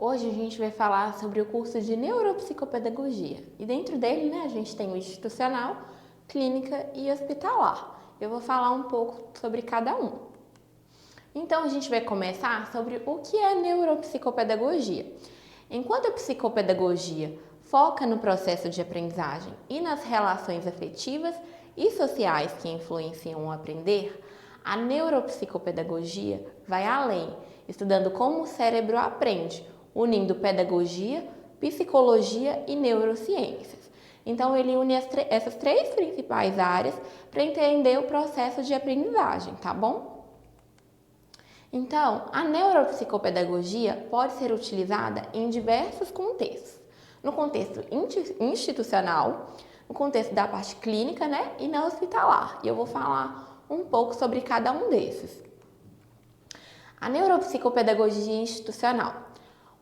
Hoje a gente vai falar sobre o curso de Neuropsicopedagogia e dentro dele, a gente tem o institucional, clínica e hospitalar. Eu vou falar um pouco sobre cada um. Então a gente vai começar sobre o que é neuropsicopedagogia. Enquanto a psicopedagogia foca no processo de aprendizagem e nas relações afetivas e sociais que influenciam o aprender, a neuropsicopedagogia vai além, estudando como o cérebro aprende, unindo pedagogia, psicologia e neurociências. Então, ele une essas três principais áreas para entender o processo de aprendizagem, tá bom? Então, a neuropsicopedagogia pode ser utilizada em diversos contextos. No contexto institucional, no contexto da parte clínica, e na hospitalar. E eu vou falar um pouco sobre cada um desses. A neuropsicopedagogia institucional.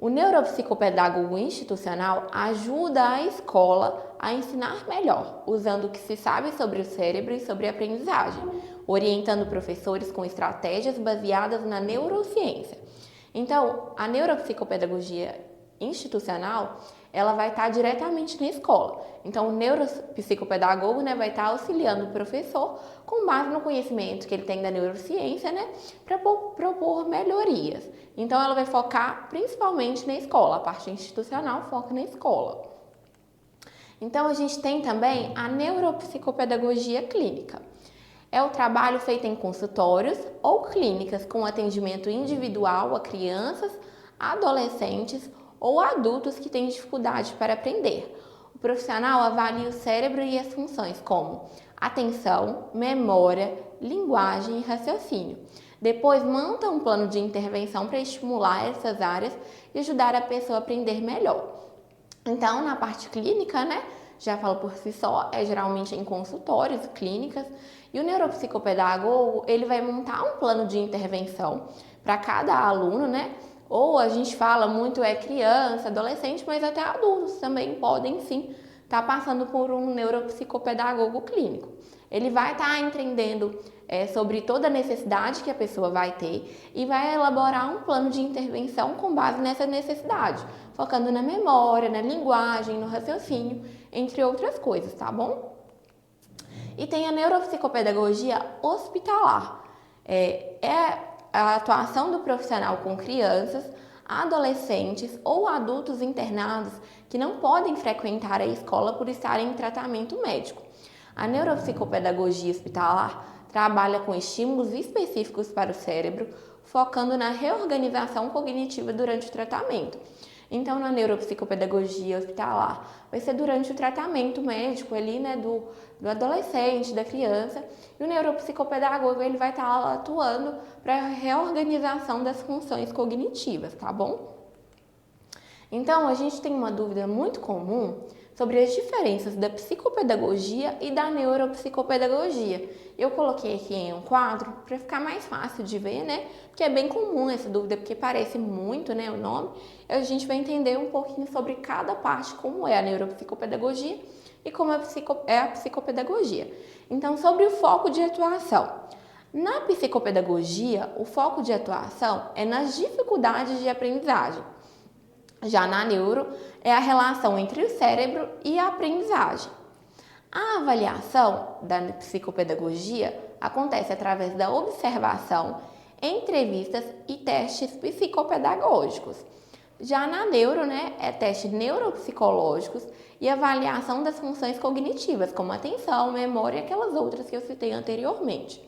O neuropsicopedagogo institucional ajuda a escola a ensinar melhor, usando o que se sabe sobre o cérebro e sobre a aprendizagem, orientando professores com estratégias baseadas na neurociência. Então, a neuropsicopedagogia institucional, ela vai estar diretamente na escola. Então, o neuropsicopedagogo, vai estar auxiliando o professor com base no conhecimento que ele tem da neurociência, para propor melhorias. Então, ela vai focar principalmente na escola. A parte institucional foca na escola. Então, a gente tem também a neuropsicopedagogia clínica. É o trabalho feito em consultórios ou clínicas com atendimento individual a crianças, adolescentes ou adultos que têm dificuldade para aprender. O profissional avalia o cérebro e as funções como atenção, memória, linguagem e raciocínio. Depois monta um plano de intervenção para estimular essas áreas e ajudar a pessoa a aprender melhor. Então, na parte clínica, já falo por si só, é geralmente em consultórios, clínicas, e o neuropsicopedagogo, ele vai montar um plano de intervenção para cada aluno, ou a gente fala muito criança, adolescente, mas até adultos também podem sim estar passando por um neuropsicopedagogo clínico. Ele vai estar entendendo sobre toda a necessidade que a pessoa vai ter e vai elaborar um plano de intervenção com base nessa necessidade, focando na memória, na linguagem, no raciocínio, entre outras coisas, tá bom? E tem a neuropsicopedagogia hospitalar. É a atuação do profissional com crianças, adolescentes ou adultos internados que não podem frequentar a escola por estarem em tratamento médico. A neuropsicopedagogia hospitalar trabalha com estímulos específicos para o cérebro, focando na reorganização cognitiva durante o tratamento. Então, na neuropsicopedagogia hospitalar, vai ser durante o tratamento médico ali, do adolescente, da criança, e o neuropsicopedagogo ele vai estar atuando para a reorganização das funções cognitivas, tá bom? Então, a gente tem uma dúvida muito comum sobre as diferenças da psicopedagogia e da neuropsicopedagogia. Eu coloquei aqui em um quadro para ficar mais fácil de ver, Porque é bem comum essa dúvida, porque parece muito, o nome. A gente vai entender um pouquinho sobre cada parte, como é a neuropsicopedagogia e como é a psicopedagogia. Então, sobre o foco de atuação. Na psicopedagogia, o foco de atuação é nas dificuldades de aprendizagem. Já na neuro, é a relação entre o cérebro e a aprendizagem. A avaliação da psicopedagogia acontece através da observação, entrevistas e testes psicopedagógicos. Já na neuro, é testes neuropsicológicos e avaliação das funções cognitivas, como atenção, memória e aquelas outras que eu citei anteriormente.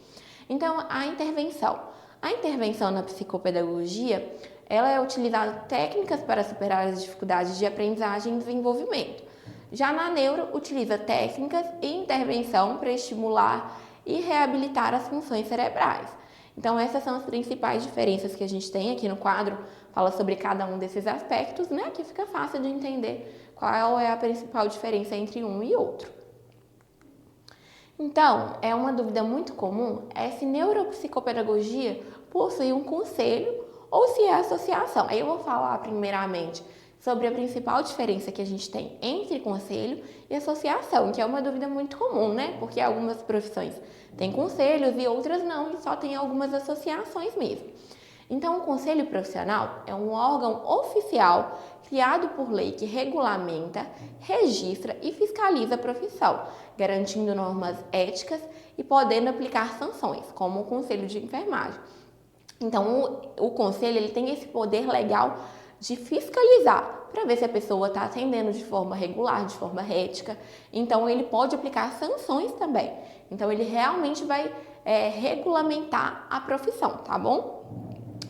Então, a intervenção na psicopedagogia, ela é utilizada técnicas para superar as dificuldades de aprendizagem e desenvolvimento. Já na neuro, utiliza técnicas e intervenção para estimular e reabilitar as funções cerebrais. Então, essas são as principais diferenças que a gente tem aqui no quadro, fala sobre cada um desses aspectos, que fica fácil de entender qual é a principal diferença entre um e outro. Então, é uma dúvida muito comum se neuropsicopedagogia possui um conselho ou se é associação. Aí eu vou falar primeiramente sobre a principal diferença que a gente tem entre conselho e associação, que é uma dúvida muito comum, Porque algumas profissões têm conselhos e outras não, e só tem algumas associações mesmo. Então, o Conselho Profissional é um órgão oficial criado por lei que regulamenta, registra e fiscaliza a profissão, garantindo normas éticas e podendo aplicar sanções, como o Conselho de Enfermagem. Então, o conselho ele tem esse poder legal de fiscalizar para ver se a pessoa está atendendo de forma regular, de forma ética. Então, ele pode aplicar sanções também. Então, ele realmente vai regulamentar a profissão, tá bom?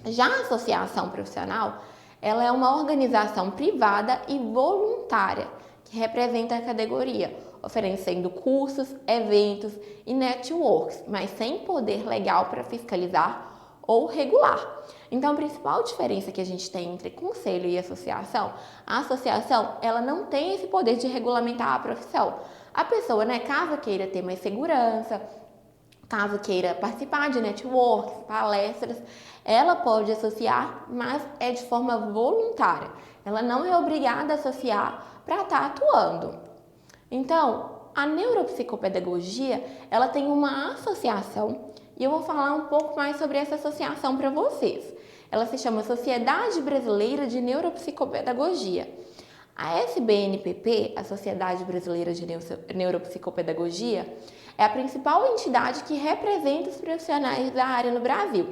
Já a associação profissional, ela é uma organização privada e voluntária que representa a categoria, oferecendo cursos, eventos e networks, mas sem poder legal para fiscalizar ou regular. Então, a principal diferença que a gente tem entre conselho e associação, a associação, ela não tem esse poder de regulamentar a profissão. A pessoa, caso queira ter mais segurança, caso queira participar de networks, palestras, ela pode associar, mas é de forma voluntária. Ela não é obrigada a associar para estar atuando. Então, a neuropsicopedagogia, ela tem uma associação e eu vou falar um pouco mais sobre essa associação para vocês. Ela se chama Sociedade Brasileira de Neuropsicopedagogia. A SBNPP, a Sociedade Brasileira de Neuropsicopedagogia, é a principal entidade que representa os profissionais da área no Brasil.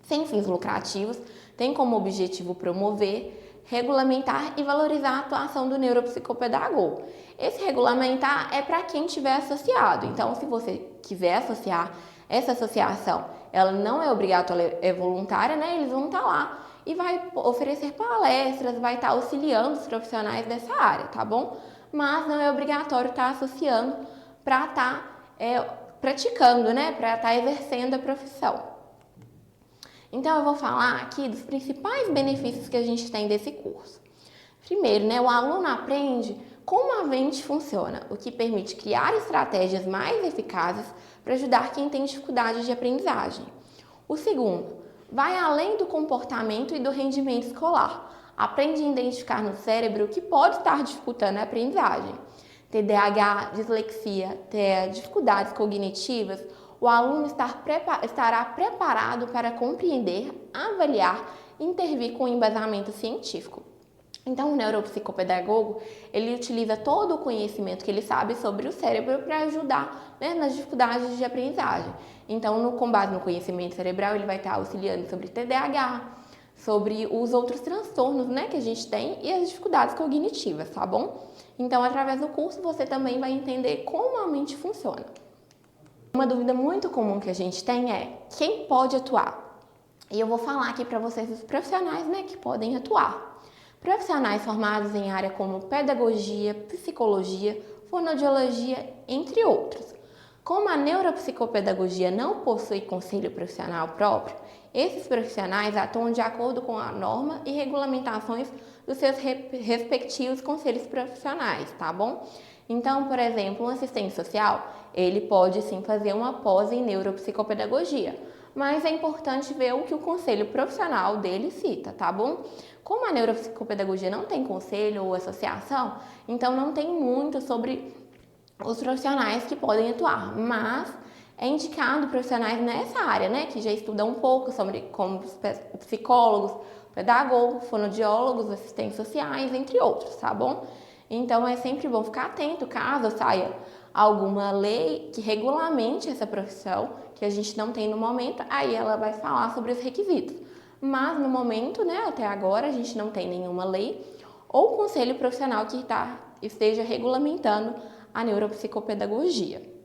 Sem fins lucrativos, tem como objetivo promover, regulamentar e valorizar a atuação do neuropsicopedagogo. Esse regulamentar é para quem tiver associado. Então, se você quiser associar, essa associação, ela não é obrigatória, é voluntária, Eles vão estar lá e vai oferecer palestras, vai estar auxiliando os profissionais dessa área, tá bom? Mas não é obrigatório estar associando para estar praticando, para estar exercendo a profissão. Então, eu vou falar aqui dos principais benefícios que a gente tem desse curso. Primeiro, o aluno aprende como a mente funciona, o que permite criar estratégias mais eficazes para ajudar quem tem dificuldade de aprendizagem. O segundo, vai além do comportamento e do rendimento escolar. Aprende a identificar no cérebro o que pode estar dificultando a aprendizagem. TDAH, dislexia, dificuldades cognitivas, o aluno estará preparado para compreender, avaliar e intervir com embasamento científico. Então, o neuropsicopedagogo, ele utiliza todo o conhecimento que ele sabe sobre o cérebro para ajudar nas dificuldades de aprendizagem. Então, com base no conhecimento cerebral, ele vai estar auxiliando sobre TDAH, sobre os outros transtornos que a gente tem e as dificuldades cognitivas, tá bom? Então, através do curso, você também vai entender como a mente funciona. Uma dúvida muito comum que a gente tem é quem pode atuar? E eu vou falar aqui para vocês os profissionais que podem atuar. Profissionais formados em área como pedagogia, psicologia, fonoaudiologia, entre outros. Como a neuropsicopedagogia não possui conselho profissional próprio, esses profissionais atuam de acordo com a norma e regulamentações dos seus respectivos conselhos profissionais, tá bom? Então, por exemplo, um assistente social, ele pode sim fazer uma pós em neuropsicopedagogia, mas é importante ver o que o conselho profissional dele cita, tá bom? Como a neuropsicopedagogia não tem conselho ou associação, então não tem muito sobre os profissionais que podem atuar, mas é indicado profissionais nessa área, que já estudam um pouco sobre como psicólogos, pedagogos, fonoaudiólogos, assistentes sociais, entre outros, tá bom? Então é sempre bom ficar atento caso saia alguma lei que regulamente essa profissão, que a gente não tem no momento, aí ela vai falar sobre os requisitos. Mas no momento, até agora, a gente não tem nenhuma lei ou conselho profissional que esteja regulamentando a neuropsicopedagogia.